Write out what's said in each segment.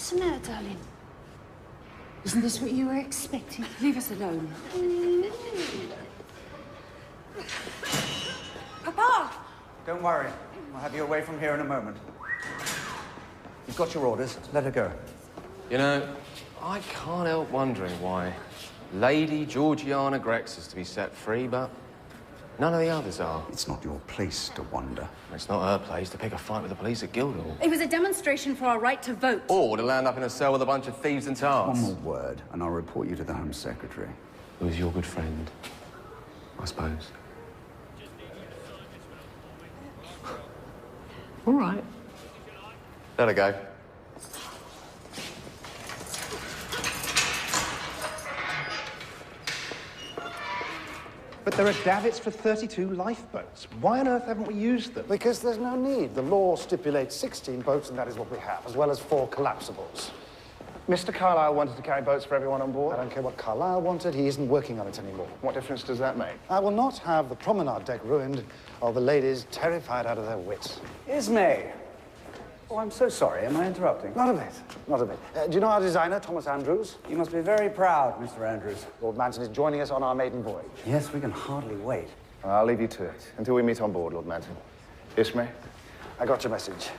What's the matter, darling? Isn't this what you were expecting? Leave us alone. Papa! Don't worry. I'll have you away from here in a moment. You've got your orders. Let her go. You know, I can't help wondering why Lady Georgiana Grex is to be set free, but none of the others are. It's not your place to wonder. It's not her place to pick a fight with the police at Guildhall. It was a demonstration for our right to vote. Or to land up in a cell with a bunch of thieves and tarts. One more word, and I'll report you to the Home Secretary. Who is your good friend, I suppose. All right. Let her go. But there are davits for 32 lifeboats. Why on earth haven't we used them? Because there's no need. The law stipulates 16 boats, and that is what we have, as well as 4 collapsibles. Mr. Carlyle wanted to carry boats for everyone on board. I don't care what Carlyle wanted. He isn't working on it anymore. What difference does that make? I will not have the promenade deck ruined or the ladies terrified out of their wits. Ismay! Oh, I'm so sorry. Am I interrupting? Not a bit. Not a bit. Do you know our designer, Thomas Andrews? You must be very proud, Mr. Andrews. Lord Manton is joining us on our maiden voyage. Yes, we can hardly wait. I'll leave you to it until we meet on board, Lord Manton. Ismay? I got your message.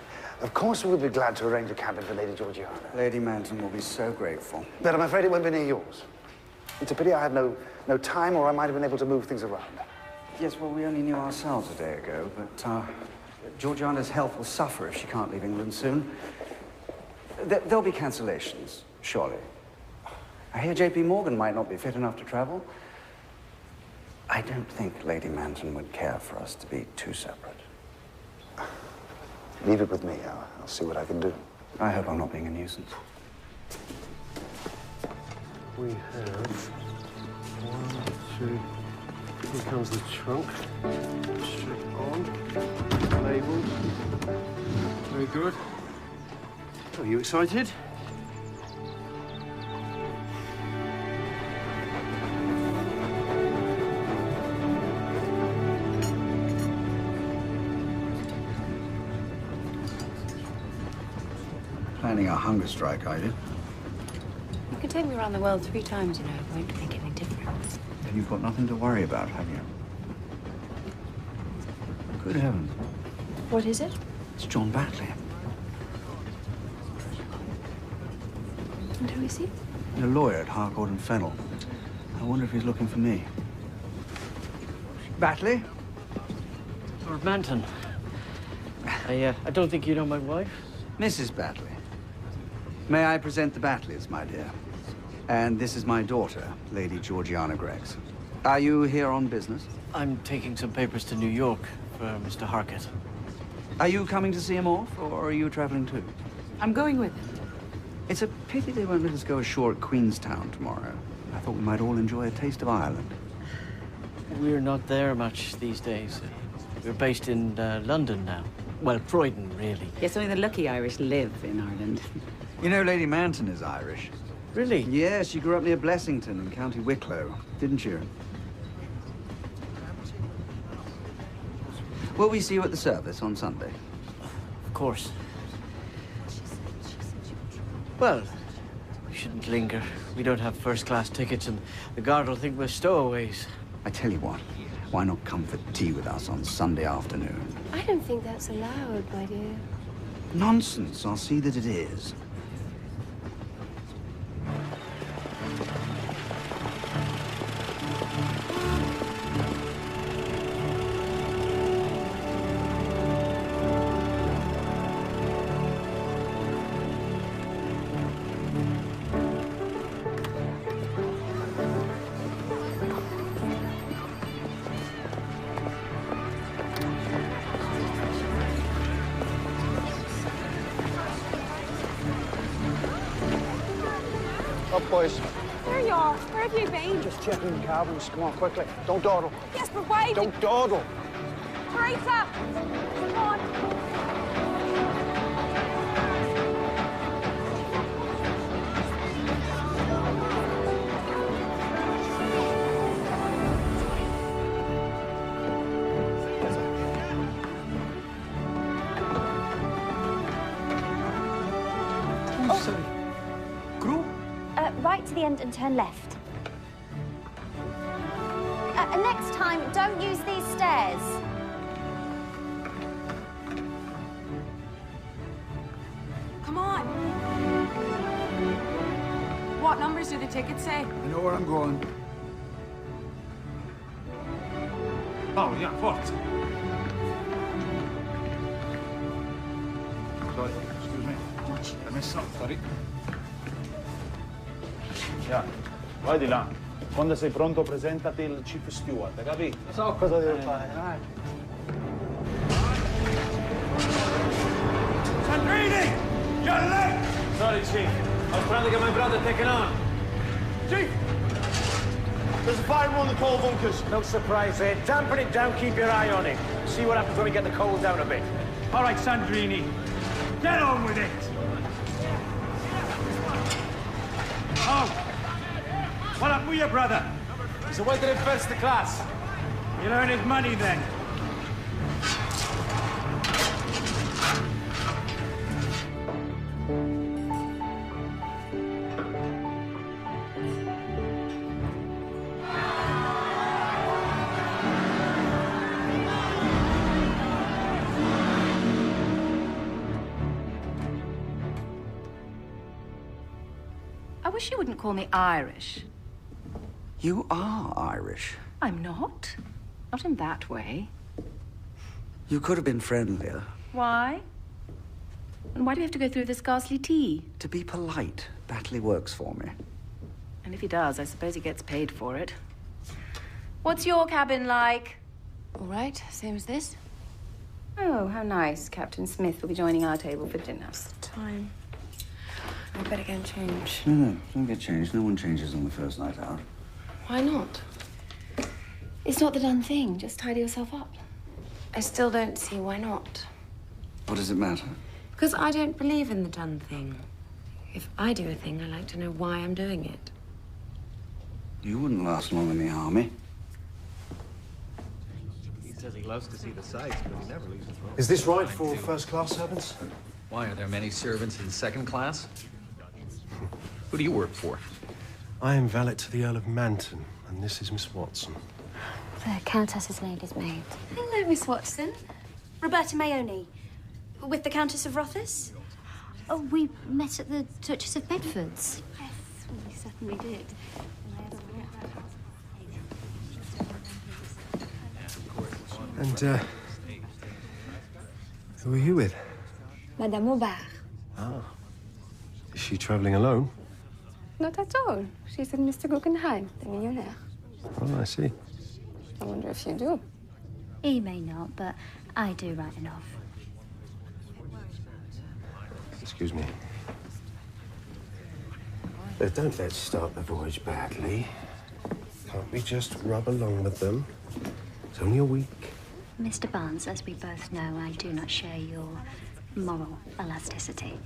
Of course, we'll be glad to arrange a cabin for Lady Georgiana. Lady Manton will be so grateful. But I'm afraid it won't be near yours. It's a pity I had no time, or I might have been able to move things around. Yes, well, we only knew ourselves a day ago, but Georgiana's health will suffer if she can't leave England soon. There'll be cancellations, surely. I hear J.P. Morgan might not be fit enough to travel. I don't think Lady Manton would care for us to be too separate. Leave it with me. I'll see what I can do. I hope I'm not being a nuisance. We have 1, 2. Here comes the trunk. Strip on. Labels. Very good. Are you excited? Planning a hunger strike, are you? You can take me around the world 3 times, you know. It won't make any difference. Then you've got nothing to worry about, have you? Good heavens. What is it? It's John Batley. And who is he? A lawyer at Harcourt and Fennel. I wonder if he's looking for me. Batley? Lord Manton. I don't think you know my wife. Mrs. Batley. May I present the Batleys, my dear? And this is my daughter, Lady Georgiana Grex. Are you here on business? I'm taking some papers to New York for Mr. Harkett. Are you coming to see him off, or are you traveling too? I'm going with him. It's a pity they won't let us go ashore at Queenstown tomorrow. I thought we might all enjoy a taste of Ireland. We're not there much these days. We're based in London now. Well, Croydon, really. Yes, only the lucky Irish live in Ireland. You know, Lady Manton is Irish. Really? Yes, she grew up near Blessington in County Wicklow, didn't you? Will we see you at the service on Sunday? Of course. Well, we shouldn't linger. We don't have first-class tickets, and the guard will think we're stowaways. I tell you what, why not come for tea with us on Sunday afternoon? I don't think that's allowed, my dear. Nonsense. I'll see that it is. Up, boys. There you are. Where have you been? Just checking the cabins. Come on, quickly. Don't dawdle. Yes, but wait. Don't dawdle. Teresa! Come on. Oh, sorry. crew? Right to the end and turn left. Next time, don't use these stairs. Come on. What numbers do the tickets say? I know where I'm going. Oh, yeah, forza. Sorry, excuse me. Permesso, sorry. Yeah, vai di là. Quando sei pronto, presentati il chief steward, hai capito? So cosa devo fare, dai. Sandrini! You're late! Sorry, Chief. I was trying to get my brother taken on. Chief! There's a fire in one of the coal bunkers. No surprise, eh? Dampen it down, keep your eye on it. See what happens when we get the coal down a bit. All right, Sandrini. Get on with it! Oh! What happened with your brother? He's awaited in first class. You'll earn his money then. I wish you wouldn't call me Irish. You are Irish. I'm not. Not in that way. You could have been friendlier. Why? And why do we have to go through this ghastly tea? To be polite, Batley works for me. And if he does, I suppose he gets paid for it. What's your cabin like? All right, same as this. Oh, how nice. Captain Smith will be joining our table for dinner. Time. I better get changed. No, don't get changed. No one changes on the first night out. Why not? It's not the done thing. Just tidy yourself up. I still don't see why not. What does it matter? Because I don't believe in the done thing. If I do a thing, I like to know why I'm doing it. You wouldn't last long in the army. He says he loves to see the sights, but he never leaves his room. Is this right for first-class servants? Why, are there many servants in second class? Who do you work for? I am valet to the Earl of Manton, and this is Miss Watson. The Countess's lady's maid. Hello, Miss Watson. Roberta Mayoni. With the Countess of Rothes? Oh, we met at the Duchess of Bedford's. Yes, we certainly did. And, who are you with? Madame Aubert. Ah. Is she traveling alone? Not at all. She's with Mr. Guggenheim, the millionaire. Oh, I see. I wonder if you do. He may not, but I do right enough. Excuse me. Don't let's start the voyage badly. Can't we just rub along with them? It's only a week. Mr. Barnes, as we both know, I do not share your moral elasticity.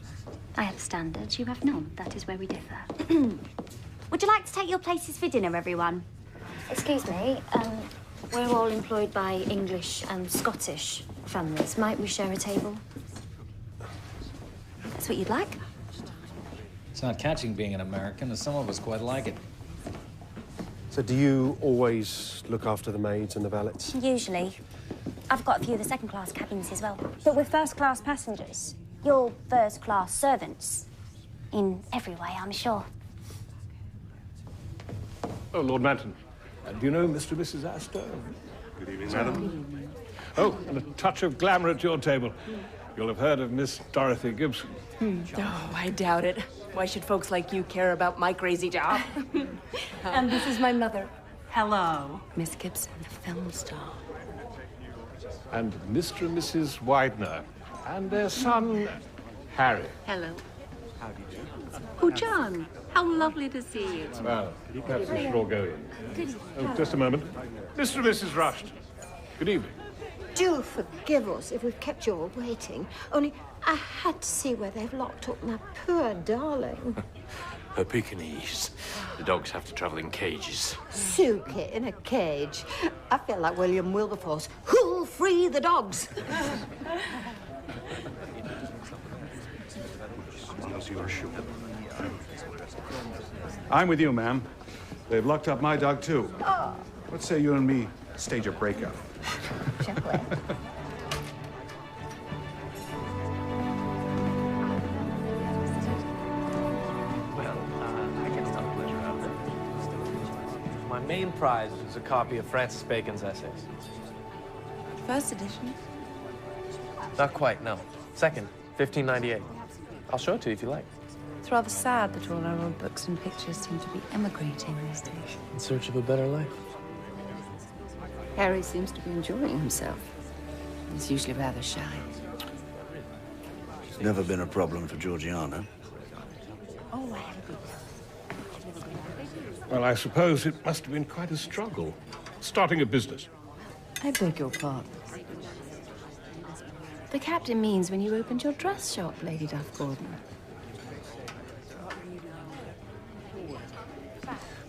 I have standards, you have none. That is where we differ. Would you like to take your places for dinner, everyone? Excuse me, we're all employed by English and Scottish families. Might we share a table? That's what you'd like? It's not catching being an American, and some of us quite like it. So do you always look after the maids and the valets? Usually. I've got a few of the second-class cabins as well. But we're first-class passengers. You're first-class servants. In every way, I'm sure. Oh, Lord Manton. Do you know Mr. and Mrs. Astor? Good evening, madam. Oh, and a touch of glamour at your table. You'll have heard of Miss Dorothy Gibson. Oh, I doubt it. Why should folks like you care about my crazy job? And this is my mother. Hello. Miss Gibson, the film star. And Mr. and Mrs. Widener. And their son, Harry. Hello. How do you do? Oh, John, how lovely to see you. Well, perhaps we should all go in. Good Oh, just a moment. Mr. and Mrs. Rushton. Good evening. Do forgive us if we've kept you all waiting. Only I had to see where they've locked up my poor darling. Her Pekingese. The dogs have to travel in cages. Suki in a cage. I feel like William Wilberforce. Who'll free the dogs? as you're sure. I'm with you, ma'am. They've locked up my dog, too. Oh. What say you and me stage a breakup? Shall we? I can't stop pleasure out of it. My main prize is a copy of Francis Bacon's essays. First edition? Not quite, no. Second, 1598. I'll show it to you if you like. It's rather sad that all our old books and pictures seem to be emigrating these days. In search of a better life. Harry seems to be enjoying himself. He's usually rather shy. It's never been a problem for Georgiana. Well, I suppose it must have been quite a struggle, starting a business. I beg your pardon. The captain means when you opened your dress shop, Lady Duff-Gordon.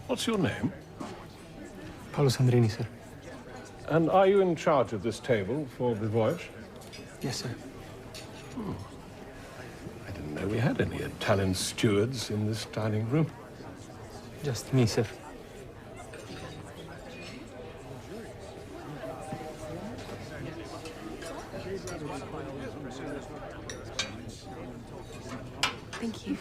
What's your name? Paolo Sandrini, sir. And are you in charge of this table for the voyage? Yes, sir. I didn't know we had any Italian stewards in this dining room. Just me, sir. Thank you.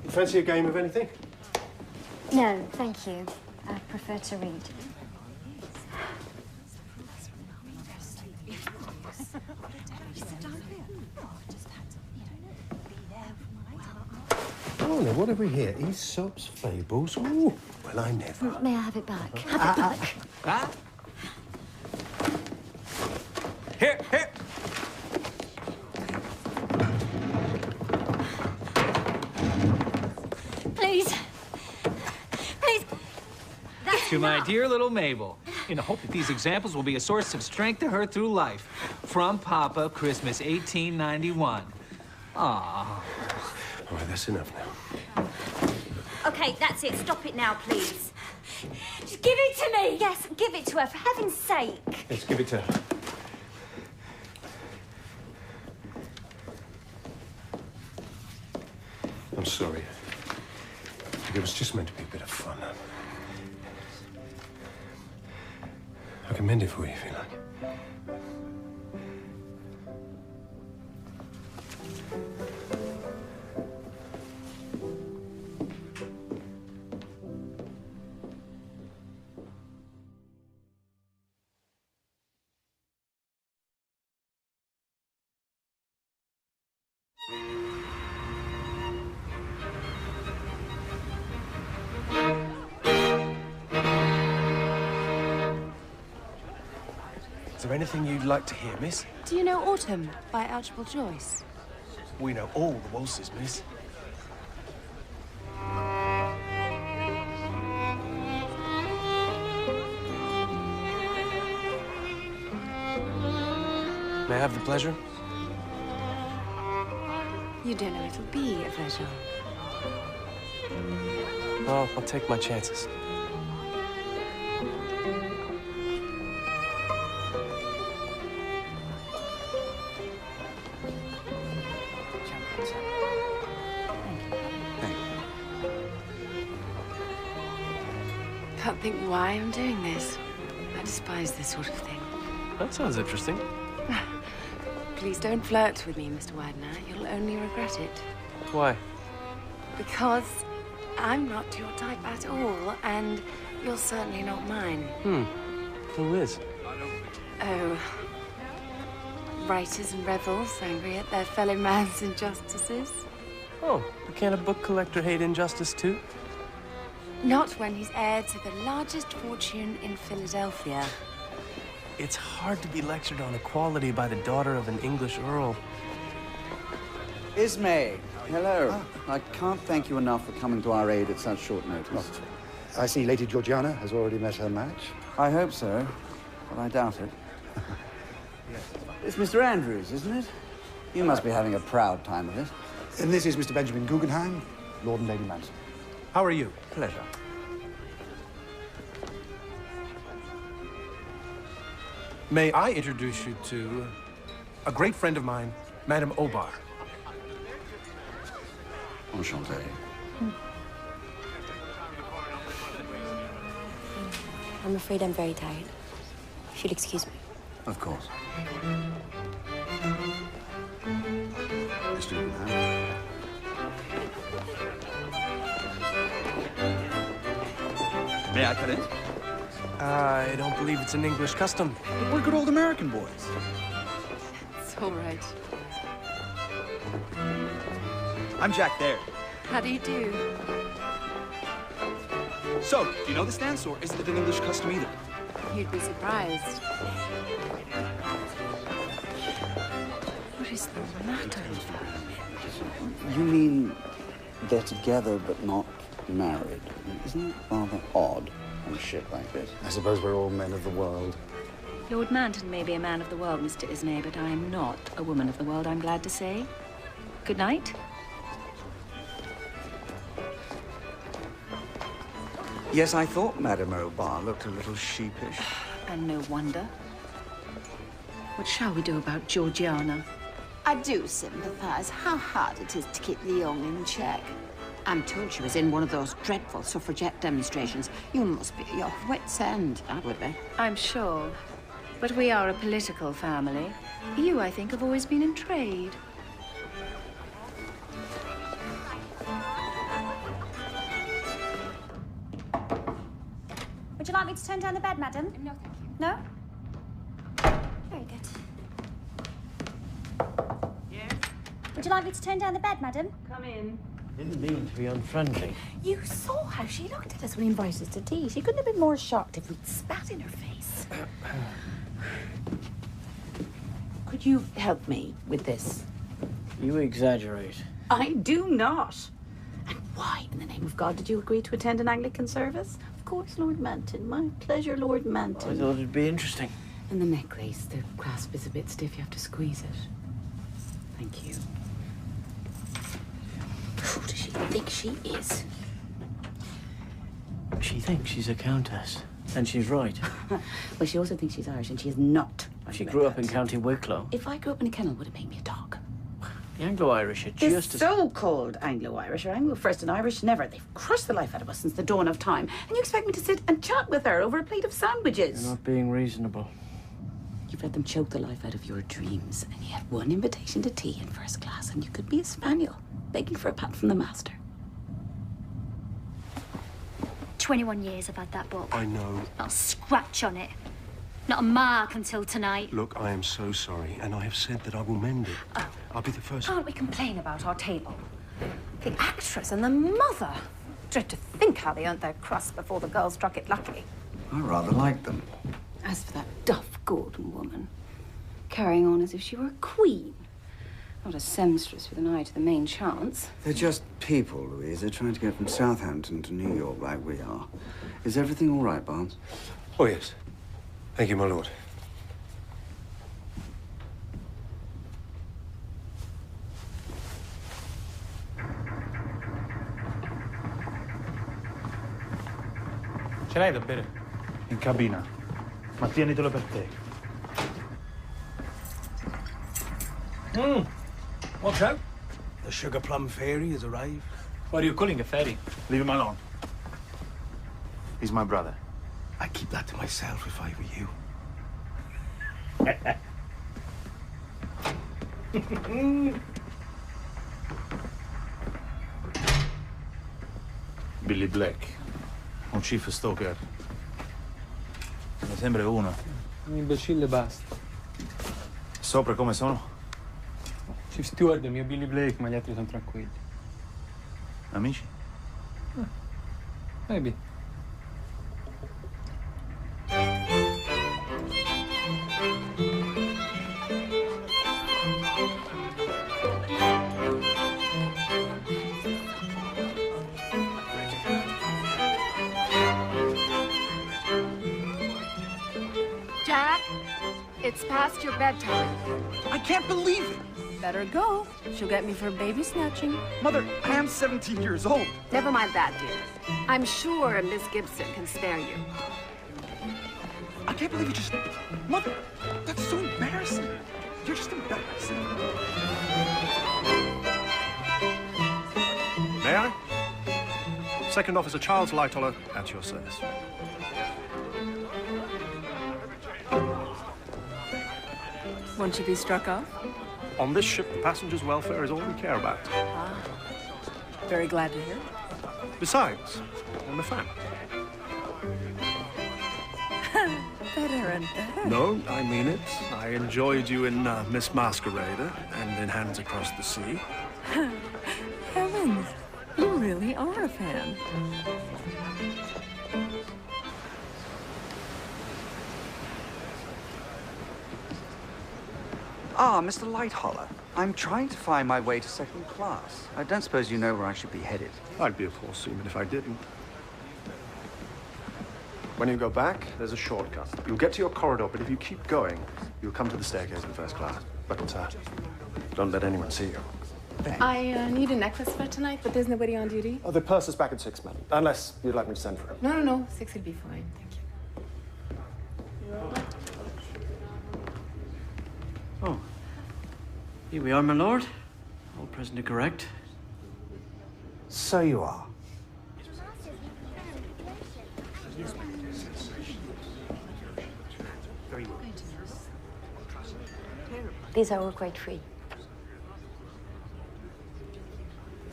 Fancy a game of anything? No, thank you. I prefer to read. Oh, now, what have we here? Aesop's Fables? Ooh, well, I never. May I have it back? Have it back. Here, here! Please. Please. To my dear little Mabel, in the hope that these examples will be a source of strength to her through life. From Papa, Christmas 1891. Aww. All right, that's enough now. Okay, that's it. Stop it now, please. Just give it to me. Yes, give it to her, for heaven's sake. Let's give it to her. I'm sorry. It was just meant to be a bit of fun. I can mend it for you if you like. Is there anything you'd like to hear, miss? Do you know Autumn by Archibald Joyce? We know all the waltzes, miss. May I have the pleasure? You don't know it'll be a pleasure. Oh, I'll take my chances. Can't think why I'm doing this. I despise this sort of thing. That sounds interesting. Please don't flirt with me, Mr. Widener. You'll only regret it. Why? Because I'm not your type at all, and you're certainly not mine. Who is? Oh. Writers and rebels angry at their fellow man's injustices. Oh, can't a book collector hate injustice too? Not when he's heir to the largest fortune in Philadelphia. It's hard to be lectured on equality by the daughter of an English earl. Ismay, hello. I can't thank you enough for coming to our aid at such short notice. I see Lady Georgiana has already met her match. I hope so, but I doubt it. It's Mr. Andrews, isn't it? You must be having a proud time of it. And this is Mr. Benjamin Guggenheim, Lord and Lady Manson. How are you? Pleasure. May I introduce you to a great friend of mine, Madame Obar. Enchanté. I'm afraid I'm very tired. If you'll excuse me. Of course. Mr. Guggenheim. May I come in? I don't believe it's an English custom. But we're good old American boys. It's all right. I'm Jack there. How do you do? So, do you know this dance, or is it an English custom either? You'd be surprised. What is the matter? You mean they're together but not married? Isn't that rather odd on a ship like this? I suppose we're all men of the world. Lord Manton may be a man of the world, Mr. Ismay, but I am not a woman of the world, I'm glad to say. Good night. Yes, I thought Madame Obar looked a little sheepish. And no wonder. What shall we do about Georgiana? I do sympathise. How hard it is to keep the young in check. I'm told she was in one of those dreadful suffragette demonstrations. You must be at your wit's end. I would be. I'm sure. But we are a political family. You, I think, have always been in trade. Would you like me to turn down the bed, madam? No, thank you. No? Very good. Yes? Would you like me to turn down the bed, madam? Come in. Didn't mean to be unfriendly. You saw how she looked at us when we invited us to tea. She couldn't have been more shocked if we'd spat in her face. Could you help me with this? You exaggerate. I do not. And why, in the name of God, did you agree to attend an Anglican service? Of course, Lord Manton. My pleasure, Lord Manton. I thought it'd be interesting. And the necklace, the clasp is a bit stiff. You have to squeeze it. Thank you. Who does she think she is? She thinks she's a countess. And she's right. Well, she also thinks she's Irish, and she is not. She grew up in County Wicklow. If I grew up in a kennel, it would have made me a dog. The Anglo-Irish are The just as... so-called Anglo-Irish are Anglo-first and Irish never. They've crushed the life out of us since the dawn of time. And you expect me to sit and chat with her over a plate of sandwiches? You're not being reasonable. You've let them choke the life out of your dreams, and you had one invitation to tea in first class, and you could be a spaniel, begging for a pat from the master. 21 years I've had that book. I know. Not a scratch on it. Not a mark until tonight. Look, I am so sorry, and I have said that I will mend it. I'll be the first. Can't we complain about our table? The actress and the mother. Dread to think how they earned their crust before the girls struck it lucky. I rather like them. As for that Duff Gordon woman, carrying on as if she were a queen. Not a seamstress with an eye to the main chance. They're just people, Louise. They're trying to get from Southampton to New York like we are. Is everything all right, Barnes? Oh, yes. Thank you, my lord. Ce l'hai da bere? In cabina. Ma tienitelo per te. Watch out. The sugar plum fairy has arrived. What are you calling a fairy? Leave him alone. He's my brother. I'd keep that to myself if I were you. Billy Black. Un chief stalker. Mi sembra uno. Un imbecille basta. Sopra come sono? Chief Steward è il mio Billy Blake, ma gli altri sono tranquilli. Amici? Maybe. Jack, it's past your bedtime. I can't believe it! Better go. She'll get me for baby snatching. Mother, I am 17 years old. Never mind that, dear. I'm sure Miss Gibson can spare you. I can't believe you just... Mother, that's so embarrassing. You're just embarrassing. May I? Second Officer Charles Lightoller, at your service. Won't you be struck off? On this ship, the passengers' welfare is all we care about. Ah. Very glad to hear. Besides, I'm a fan. Better and better. No, I mean it. I enjoyed you in Miss Masquerader and in Hands Across the Sea. Heavens, you really are a fan. Ah, Mr. Lightoller. I'm trying to find my way to second class. I don't suppose you know where I should be headed. I'd be a poor seaman if I didn't. When you go back, there's a shortcut. You'll get to your corridor, but if you keep going, you'll come to the staircase in first class. But don't let anyone see you. I need a necklace for tonight, but there's nobody on duty. Oh, the purse is back at 6, madam. Unless you'd like me to send for it. No. 6 would be fine. Thank you. Oh. Here we are, my lord. All present and correct. So you are. These are all quite free.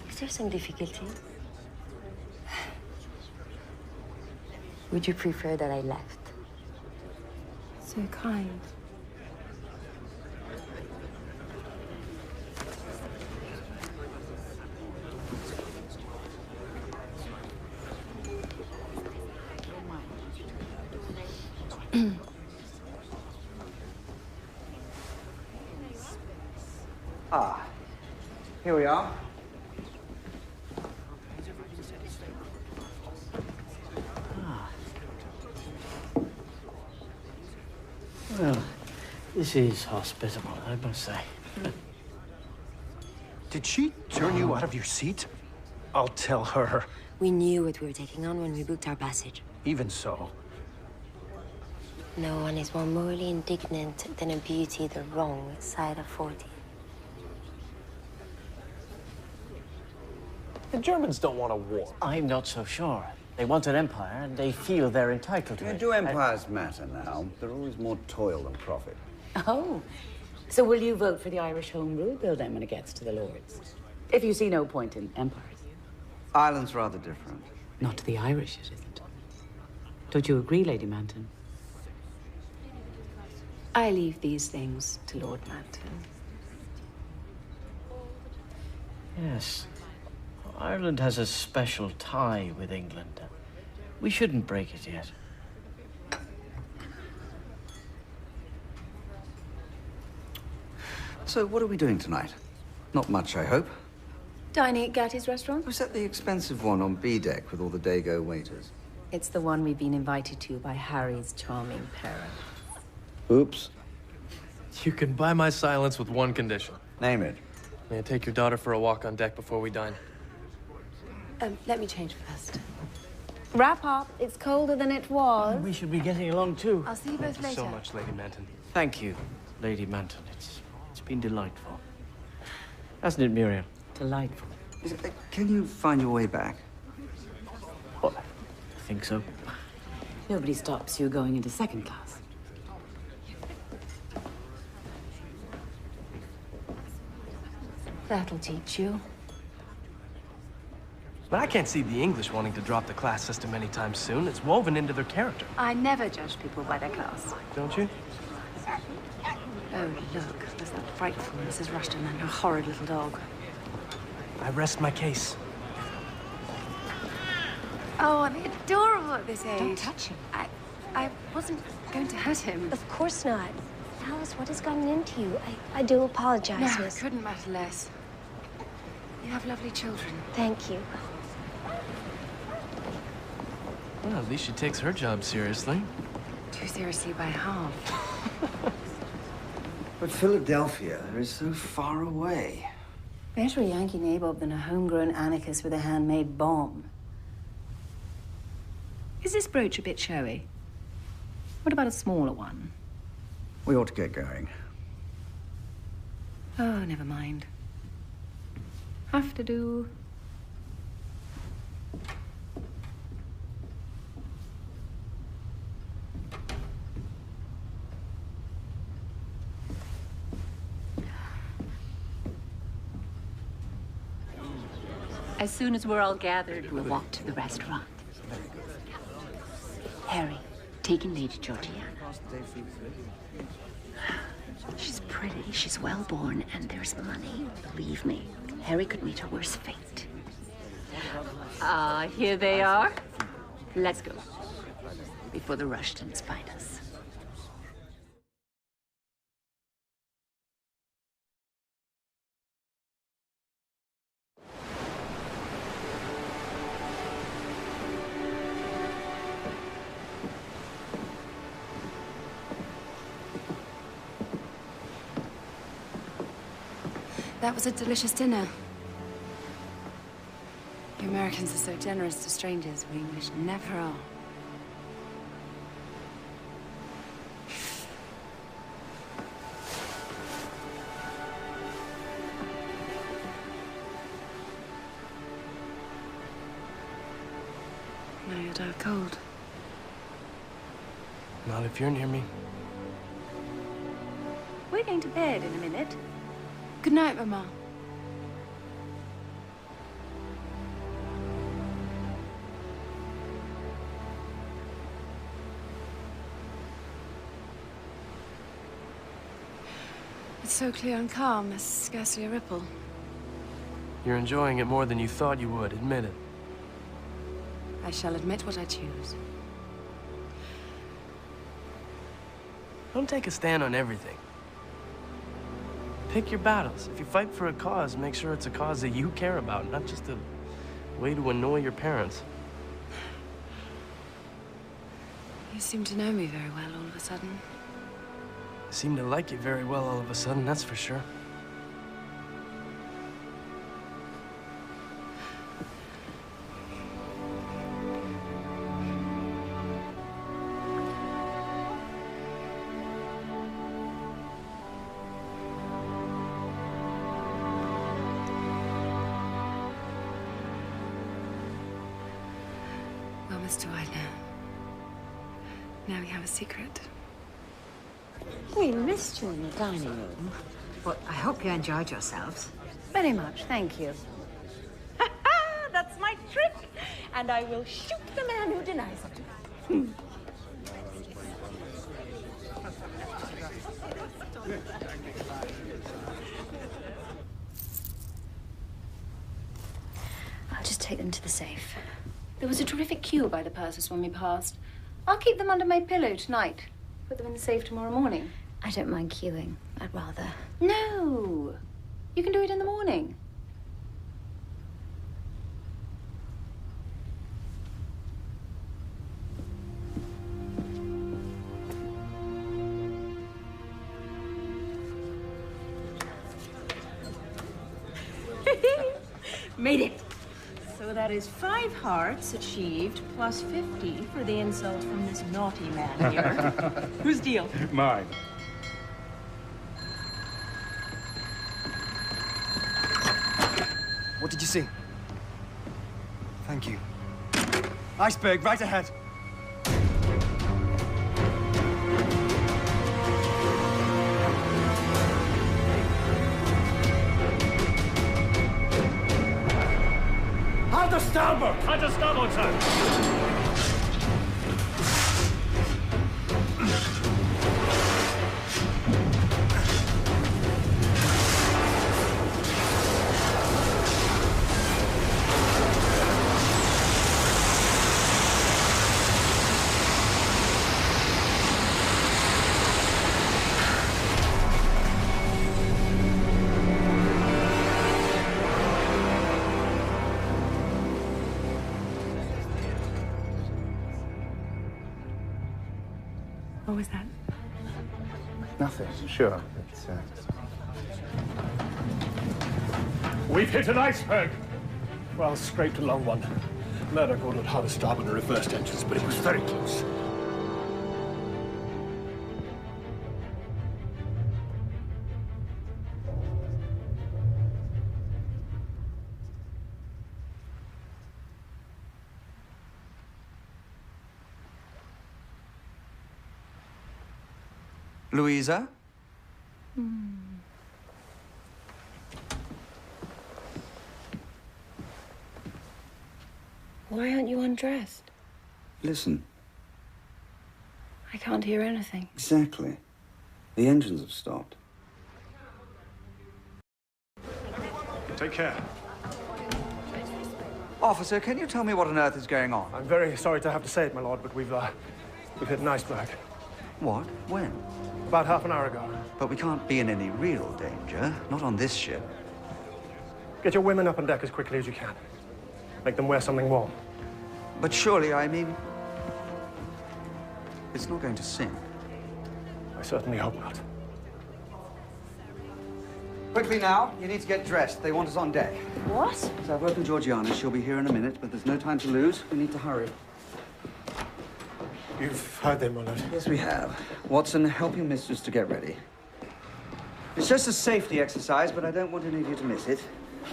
Is there some difficulty? Would you prefer that I left? So kind. Ah, here we are. Well, this is hospitable, I must say. Did she turn you out of your seat? I'll tell her. We knew what we were taking on when we booked our passage. Even so. No one is more morally indignant than a beauty the wrong side of 40. The Germans don't want a war. I'm not so sure. They want an empire, and they feel they're entitled to it. Do empires matter now? They're always more toil than profit. Oh, so will you vote for the Irish Home Rule Bill then when it gets to the Lords? If you see no point in empires. Ireland's rather different. Not to the Irish, it isn't. Don't you agree, Lady Manton? I leave these things to Lord Manton. Yes. Ireland has a special tie with England. We shouldn't break it yet. So what are we doing tonight? Not much, I hope. Dining at Gatti's restaurant? Was that the expensive one on B deck with all the Dago waiters? It's the one we've been invited to by Harry's charming parents. Oops. You can buy my silence with one condition. Name it. May I take your daughter for a walk on deck before we dine? Let me change first. Wrap up. It's colder than it was. We should be getting along too. I'll see you both Thank you later. so much, Lady Manton. Thank you, Lady Manton. It's been delightful. Hasn't it, Muriel? Delightful. Can you find your way back? Well, I think so. Nobody stops you going into second class. That'll teach you. But I can't see the English wanting to drop the class system anytime soon. It's woven into their character. I never judge people by their class. Don't you? Oh, look. There's that frightful Mrs. Rushton and her horrid little dog. I rest my case. Oh, are they adorable at this age? Don't touch him. I wasn't going to hurt him. Of course not. Alice, what has gotten into you? I do apologize, No, it miss. couldn't matter less. You have lovely children. Thank you. Well, at least she takes her job seriously. Too seriously by half. But Philadelphia is so far away. Better a Yankee nabob than a homegrown anarchist with a handmade bomb. Is this brooch a bit showy? What about a smaller one? We ought to get going. Oh, never mind. Have to do. As soon as we're all gathered, we'll walk to the restaurant. Harry, taking Lady Georgiana. She's pretty, she's well-born, and there's money. Believe me, Harry could meet a worse fate. Ah, here they are. Let's go, before the Rushtons find us. That was a delicious dinner. You Americans are so generous to strangers. We English never are. Now you'll die of cold. Not if you're near me. We're going to bed in a minute. Good night, Mama. It's so clear and calm, there's scarcely a ripple. You're enjoying it more than you thought you would, admit it. I shall admit what I choose. Don't take a stand on everything. Pick your battles. If you fight for a cause, make sure it's a cause that you care about, not just a way to annoy your parents. You seem to know me very well all of a sudden. I seem to like you very well all of a sudden, that's for sure. Well, Mr. Widener, now we have a secret. We missed you in the dining room, but I hope you enjoyed yourselves. Very much, thank you. That's my trick, and I will shoot the man who denies it. I'll just take them to the safe. There was a terrific queue by the purses when we passed. I'll keep them under my pillow tonight. Put them in the safe tomorrow morning. I don't mind queuing. I'd rather. No! You can do it in the morning. Made it. So that is 5 hearts achieved, plus 50 for the insult from this naughty man here. Whose deal? Mine. What did you see? Thank you. Iceberg, right ahead. Hard to starboard! Hard to starboard, sir! What was that? Nothing, sure. We've hit an iceberg! Well, scraped a long one. Murdoch ordered hard to starboard and reversed engines, but it was very close. Louisa? Why aren't you undressed? Listen. I can't hear anything. Exactly. The engines have stopped. Take care. Officer, can you tell me what on earth is going on? I'm very sorry to have to say it, my lord, but we've hit an iceberg. What? When? About half an hour ago. But we can't be in any real danger. Not on this ship. Get your women up on deck as quickly as you can. Make them wear something warm. But surely, I mean... it's not going to sink. I certainly hope not. Quickly now, you need to get dressed. They want us on deck. What? So I've woken Georgiana. She'll be here in a minute, but there's no time to lose. We need to hurry. You've heard them, my lord. Yes, we have. Watson, help your mistress to get ready. It's just a safety exercise, but I don't want any of you to miss it.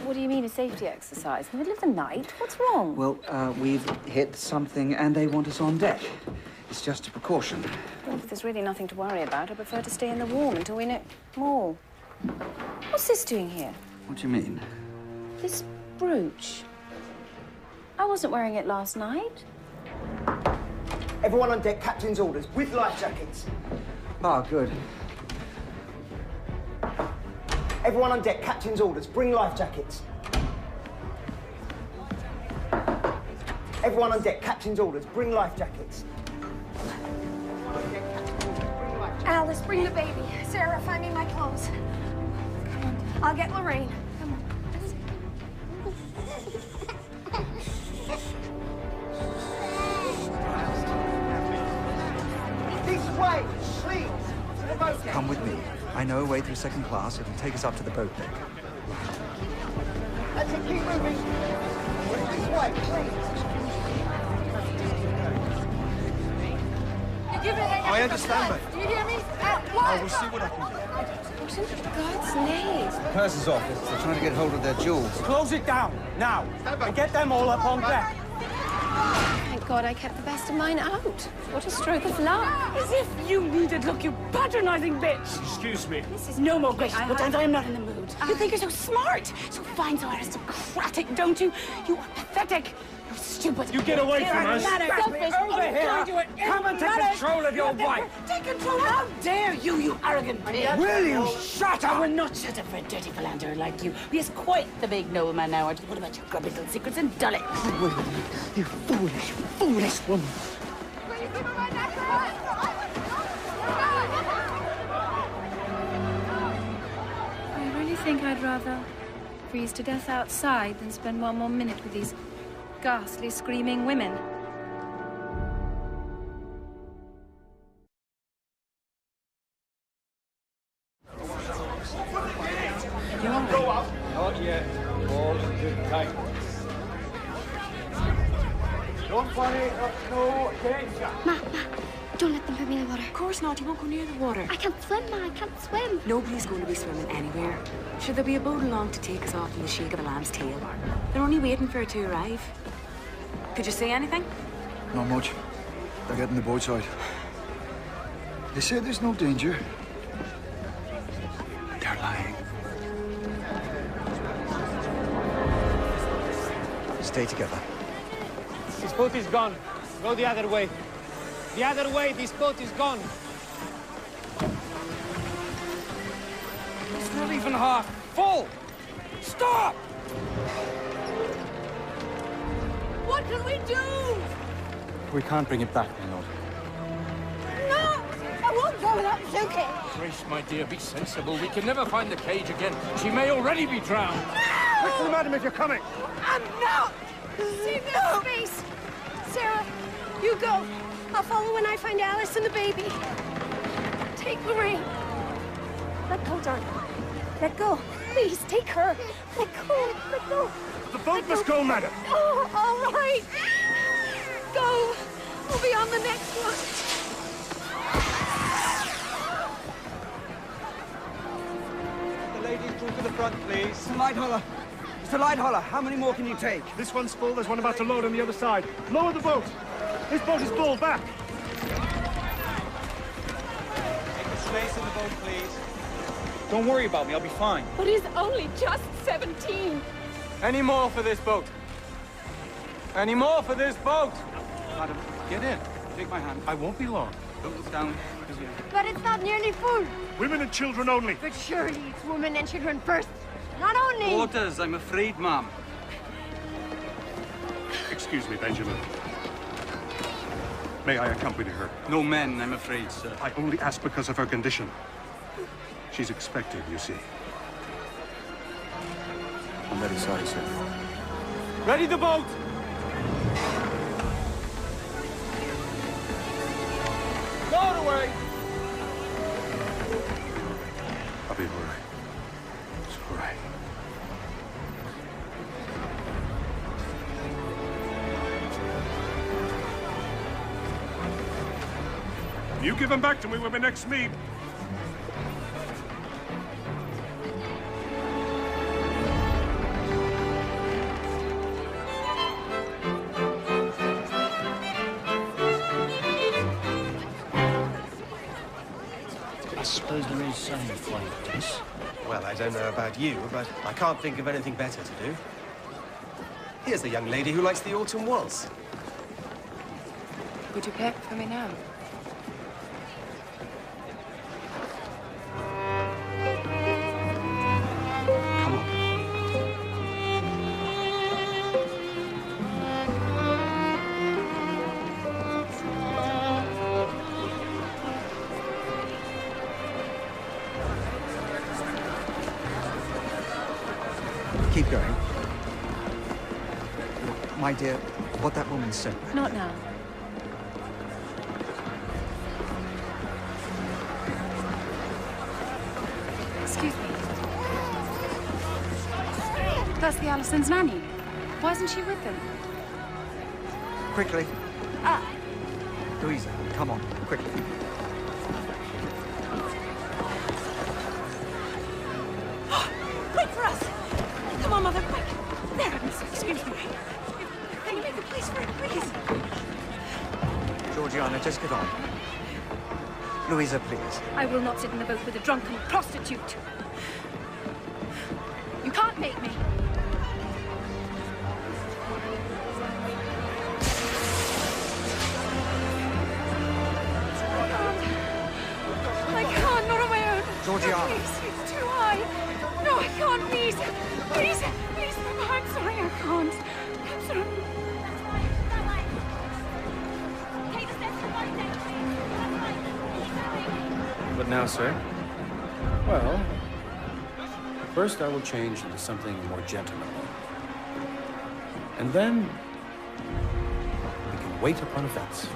What do you mean, a safety exercise? In the middle of the night? What's wrong? Well, we've hit something, and they want us on deck. It's just a precaution. Well, if there's really nothing to worry about, I prefer to stay in the warm until we know more. What's this doing here? What do you mean? This brooch. I wasn't wearing it last night. Everyone on deck, captain's orders, with life jackets. Ah, good. Everyone on deck, captain's orders, bring life jackets. Everyone on deck, captain's orders, bring life jackets. Alice, bring the baby. Sarah, find me my clothes. Come on. I'll get Lorraine. Come on. This way, please. To the boat deck. Come with me. I know a way through second class. It'll take us up to the boat deck. That's it, keep moving. This way, please. I understand, mate. Do you hear me? I will see what I can do. What in God's name? Purser's office. They're trying to get hold of their jewels. Close it down, now. And get them all up on deck. Thank God I kept the best of mine out. What a stroke of luck. As if you needed look, you patronizing bitch! Excuse me. No more gracious pretend I am not in the mood. You think you're so smart, so fine, so aristocratic, don't you? You are pathetic. You're stupid. You get away from us. Selfish. Over here. Come and take control of your wife. Take control. How dare you, you arrogant bitch. Will you shut up? I will not shut up for a dirty philanderer like you. He is quite the big nobleman now, aren't you? What about your grubby little secrets and Dully? You foolish, foolish woman. I really think I'd rather freeze to death outside than spend one more minute with these ghastly, screaming women. Not yet. All in good time. Don't worry, no danger. Ma, don't let them put me in the water. Of course not. You won't go near the water. I can't swim, Ma. I can't swim. Nobody's going to be swimming anywhere. Sure, there'll be a boat along to take us off in the shake of a lamb's tail. They're only waiting for it to arrive. Could you say anything? Not much. They're getting the boats out. They say there's no danger. They're lying. Stay together. This boat is gone. Go the other way. The other way, this boat is gone. It's not even half full. Stop! What can we do? We can't bring it back, my lord. No! I won't go without Suki. Grace, my dear, be sensible. We can never find the cage again. She may already be drowned. Quick to the madam if you're coming. I'm not! Save that space! Sarah, you go. I'll follow when I find Alice and the baby. Take Lorraine. Let go, darling. Let go. Please, take her. Let go. Let go. The boat must go, madam. Oh, all right. Go. We'll be on the next one. The ladies through to the front, please. Mr. Lightoller. Mr. Lightoller, how many more can you take? This one's full. There's one about to load on the other side. Lower the boat. This boat is full. Back. space in the boat, please. Don't worry about me, I'll be fine. But he's only just 17. Any more for this boat? Any more for this boat? Madam, get in. Take my hand. I won't be long. Don't look down. But it's not nearly full. Women and children only. But surely it's women and children first. Not only. Orders, I'm afraid, ma'am. Excuse me, Benjamin. May I accompany her? No men, I'm afraid, sir. I only ask because of her condition. She's expected, you see. I'm very sorry, sir. Ready the boat! Load away! I'll be all right. It's all right. You give them back to me when we next meet. I suppose there is some flight to this. Well, I don't know about you, but I can't think of anything better to do. Here's the young lady who likes the autumn waltz. Would you play it for me now? Keep going. My dear, what that woman said. Not now. Excuse me. That's the Allison's nanny. Why isn't she with them? Quickly. Louisa, come on, quickly. Wait for us! Come on, Mother, quick! There, excuse me. Can you make a place for it, please? Georgiana, just get on. Louisa, please. I will not sit in the boat with a drunken prostitute. You can't make me. I can't, not on my own. Georgiana. Please, it's too high. No, I can't, please. Please, please, Mama, I'm sorry, I can't. I'm sorry. What now, sir? Well, first I will change into something more gentlemanly. And then we can wait upon events.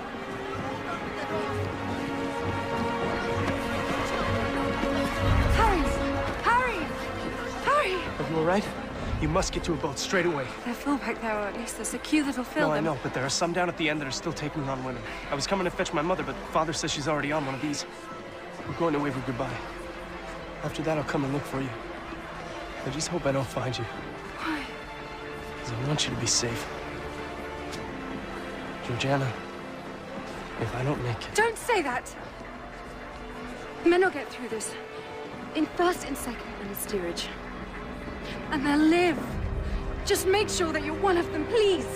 Harry! Are you all right? You must get to a boat straight away. They're full back there, or at least there's a queue that'll fill No, them. I know, but there are some down at the end that are still taking on women. I was coming to fetch my mother, but Father says she's already on one of these. We're going to wave her goodbye. After that, I'll come and look for you. I just hope I don't find you. Why? Because I want you to be safe. Georgiana, if I don't make it... Don't say that! Men will get through this. In first and second and the steerage. And they'll live. Just make sure that you're one of them, please.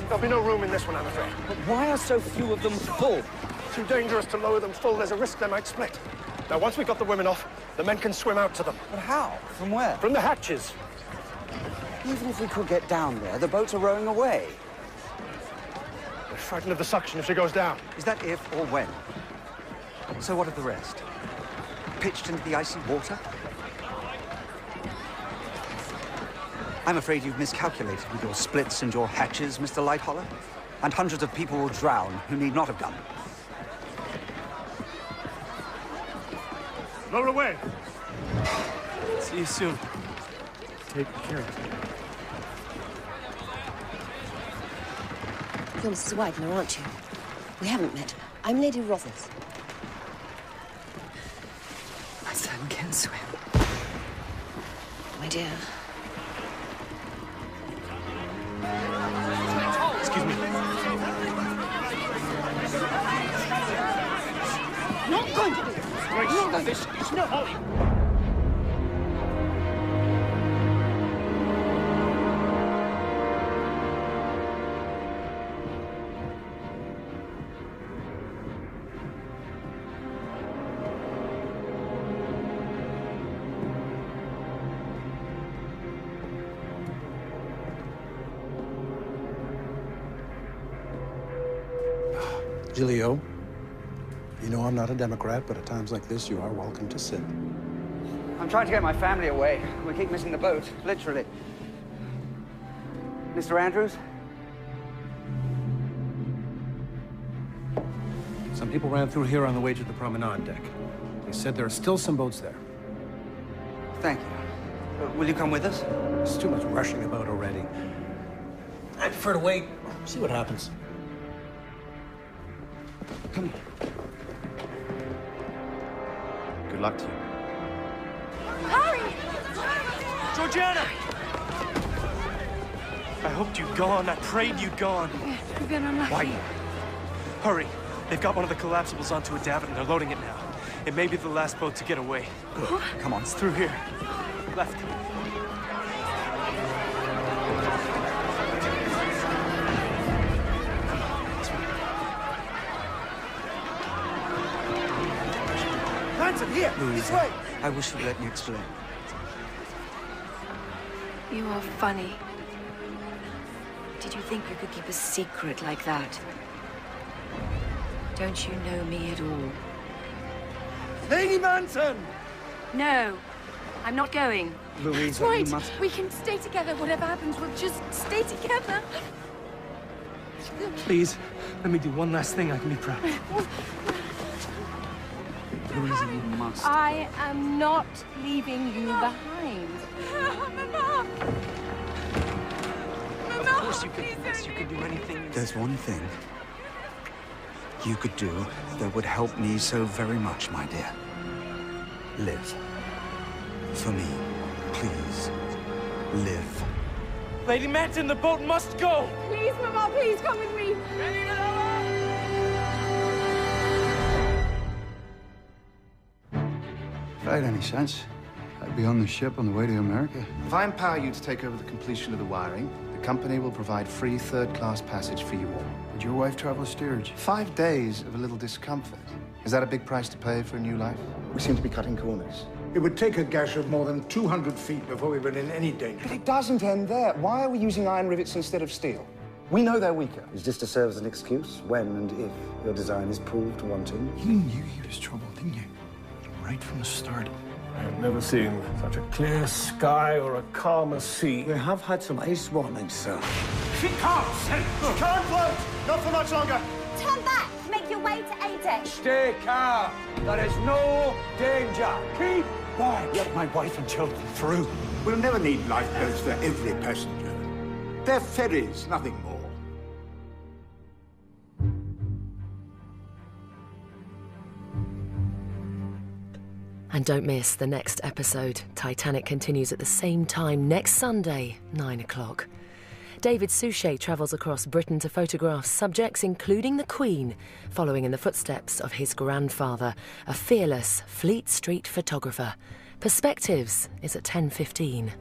There'll be no room in this one, I'm afraid. But why are so few of them full? Too dangerous to lower them full. There's a risk they might split. Now, once we've got the women off, the men can swim out to them. But how? From where? From the hatches. Even if we could get down there, the boats are rowing away. They're frightened of the suction if she goes down. Is that if or when? So what of the rest? Pitched into the icy water? I'm afraid you've miscalculated with your splits and your hatches, Mr. Lighthollow. And hundreds of people will drown who need not have done. Lower away. See you soon. Take care. You're Mrs. Widener, aren't you? We haven't met. I'm Lady Rothes. My son can swim. My dear. Excuse me. disgrace. This is not Hollywood. Gilio, you know I'm not a Democrat, but at times like this, you are welcome to sit. I'm trying to get my family away. We keep missing the boat, literally. Mr. Andrews? Some people ran through here on the way to the promenade deck. They said there are still some boats there. Thank you. Will you come with us? There's too much rushing about already. I prefer to wait, see what happens. Come on. Good luck to you. Hurry! Georgiana! I hoped you'd gone. I prayed you'd gone. You've been unlucky. Why? Hurry. They've got one of the collapsibles onto a davit and they're loading it now. It may be the last boat to get away. Good. Come on. It's through here. Left. Hanson, here! This way! I wish you'd let me explain. You are funny. Did you think you could keep a secret like that? Don't you know me at all? Lady Manson! No, I'm not going. Louisa, Right, you must... we can stay together. Whatever happens, we'll just stay together. Please, let me do one last thing I can be proud of. Louisa, you must. I am not leaving you behind. Mama! Of course you could do this. You could do anything. There's one thing you could do that would help me so very much, my dear. Live. For me, please. Live. Lady Manson, the boat must go! Please, Mama, please come with me. If I had any sense, I'd be on the ship on the way to America. If I empower you to take over the completion of the wiring, the company will provide free third-class passage for you all. Would your wife travel as steerage? 5 days of a little discomfort. Is that a big price to pay for a new life? We seem to be cutting corners. It would take a gash of more than 200 feet before we were in any danger. But it doesn't end there. Why are we using iron rivets instead of steel? We know they're weaker. Is this to serve as an excuse when and if your design is proved wanting? You knew he was trouble, didn't you? Right from the start. I've never seen such a clear sky or a calmer sea. We have had some ice warnings, sir. She can't sail! She can't float! Not for much longer! Turn back! Make your way to A-deck! Stay calm. There is no danger. Keep quiet. Let my wife and children through. We'll never need lifeboats for every passenger. They're ferries, nothing more. And don't miss the next episode. Titanic continues at the same time next Sunday, 9 o'clock. David Suchet travels across Britain to photograph subjects including the Queen, following in the footsteps of his grandfather, a fearless Fleet Street photographer. Perspectives is at 10:15.